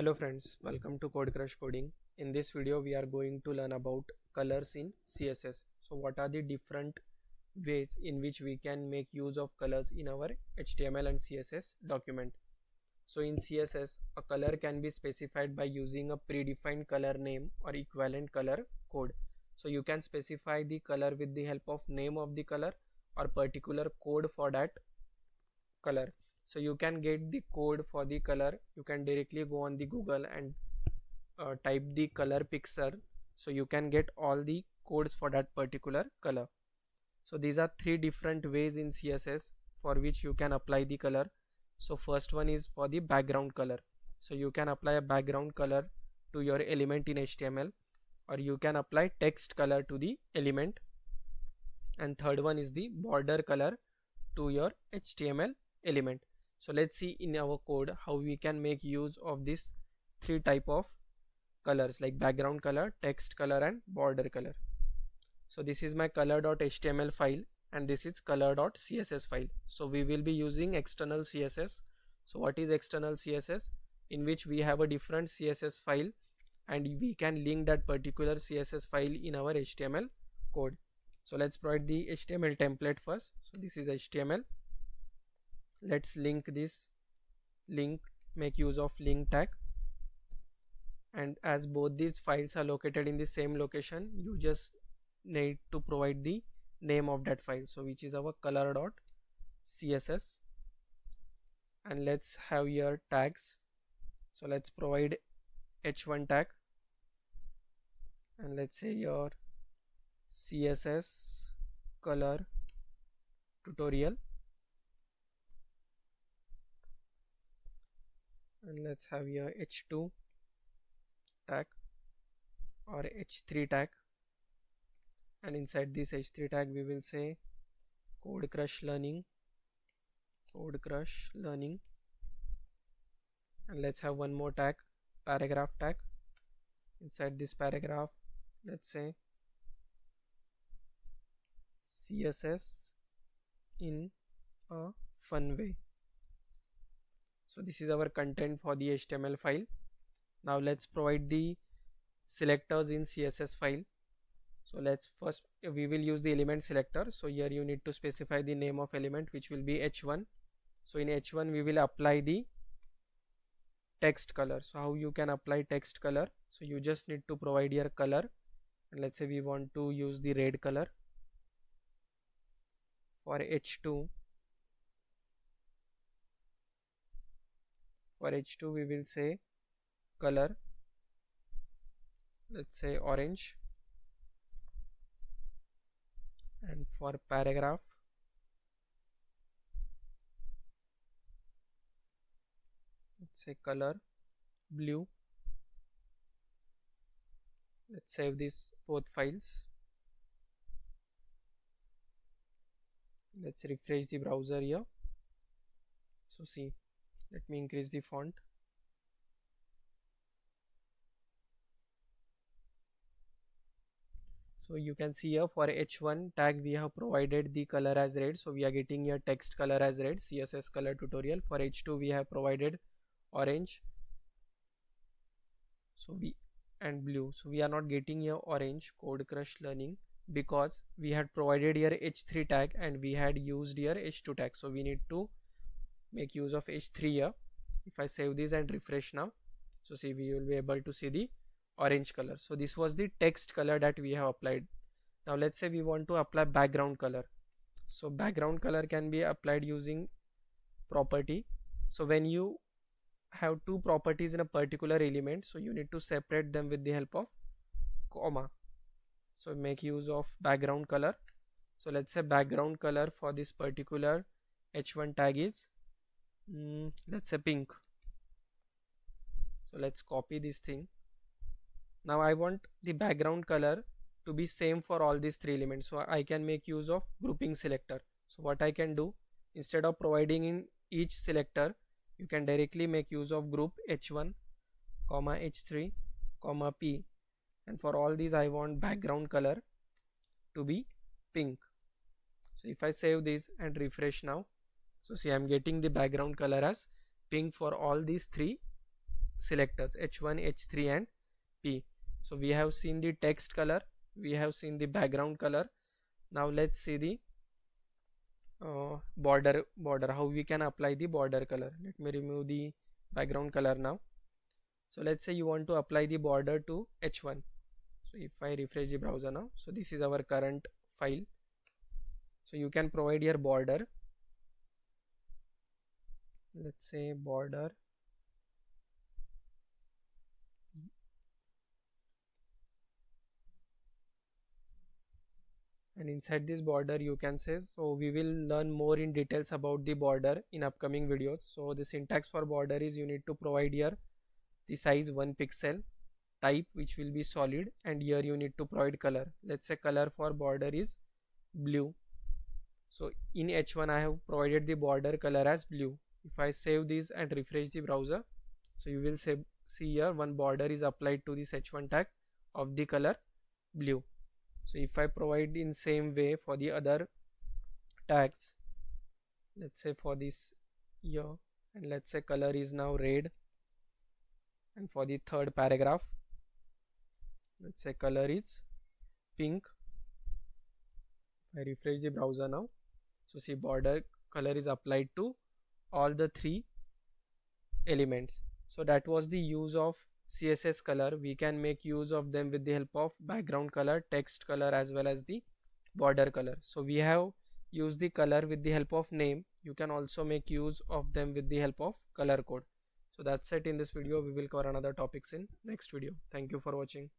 Hello friends, welcome to Code Crush Coding. In this video we are going to learn about colors in CSS. So what are the different ways in which we can make use of colors in our HTML and CSS document. So in CSS, a color can be specified by using a predefined color name or equivalent color code. So you can specify the color with the help of name of the color or particular code for that color. So you can get the code for the color. You can directly go on the Google and type the color picture, so you can get all the codes for that particular color. So these are three different ways in CSS for which you can apply the color. So first one is for the background color. So you can apply a background color to your element in HTML, or you can apply text color to the element. And third one is the border color to your HTML element. So let's see in our code how we can make use of this three type of colors like background color, text color and border color. So this is my color.html file and this is color.css file. So we will be using external CSS. So what is external CSS? In which we have a different CSS file and we can link that particular CSS file in our HTML code. So let's provide the HTML template first. So this is HTML. Let's link this link, make use of link tag, and as both these files are located in the same location, you just need to provide the name of that file, so which is our color.css. and let's have here tags. So let's provide h1 tag and let's say your CSS color tutorial, and let's have here h2 tag or h3 tag, and inside this h3 tag we will say code crush learning, and let's have one more tag, paragraph tag. Inside this paragraph let's say CSS in a fun way. So this is our content for the HTML file. Now let's provide the selectors in CSS file. So let's first we will use the element selector. So here you need to specify the name of element, which will be h1. So in h1 we will apply the text color. So how you can apply text color? So you just need to provide your color, and let's say we want to use the red color. For h2 we will say color, let's say orange, and for paragraph let's say color blue. Let's save these both files. Let's refresh the browser here. So see, let me increase the font. So you can see here for h1 tag we have provided the color as red, so we are getting here text color as red, CSS color tutorial. For h2 we have provided orange, so and blue. So we are not getting here orange, code crush learning, because we had provided here h3 tag and we had used here h2 tag. So we need to make use of h3 here. If I save this and refresh now, so see, we will be able to see the orange color. So this was the text color that we have applied. Now let's say we want to apply background color. So background color can be applied using property. So when you have two properties in a particular element, so you need to separate them with the help of comma. So make use of background color. So let's say background color for this particular h1 tag is let's say pink. So let's copy this thing. Now I want the background color to be same for all these three elements, so I can make use of grouping selector. So what I can do, instead of providing in each selector, you can directly make use of group h1 comma h3 comma p, and for all these I want background color to be pink. So if I save this and refresh now, so see, I'm getting the background color as pink for all these three selectors H1, H3 and P. So we have seen the text color, we have seen the background color. Now let's see the border how we can apply the border color. Let me remove the background color now. So let's say you want to apply the border to H1. So if I refresh the browser now, so this is our current file. So you can provide your border, let's say border and inside this border you can say, so we will learn more in details about the border in upcoming videos. So the syntax for border is you need to provide here the size 1 pixel, type which will be solid, and here you need to provide color. Let's say color for border is blue. So in H1 I have provided the border color as blue. If I save this and refresh the browser, so you will see here one border is applied to this H1 tag of the color blue. So if I provide in same way for the other tags, let's say for this here, and let's say color is now red, and for the third paragraph let's say color is pink. I refresh the browser now, so see border color is applied to all the 3 elements. So that was the use of CSS color. We can make use of them with the help of background color, text color, as well as the border color. So we have used the color with the help of name. You can also make use of them with the help of color code. So that's it in this video. We will cover another topics in next video. Thank you for watching.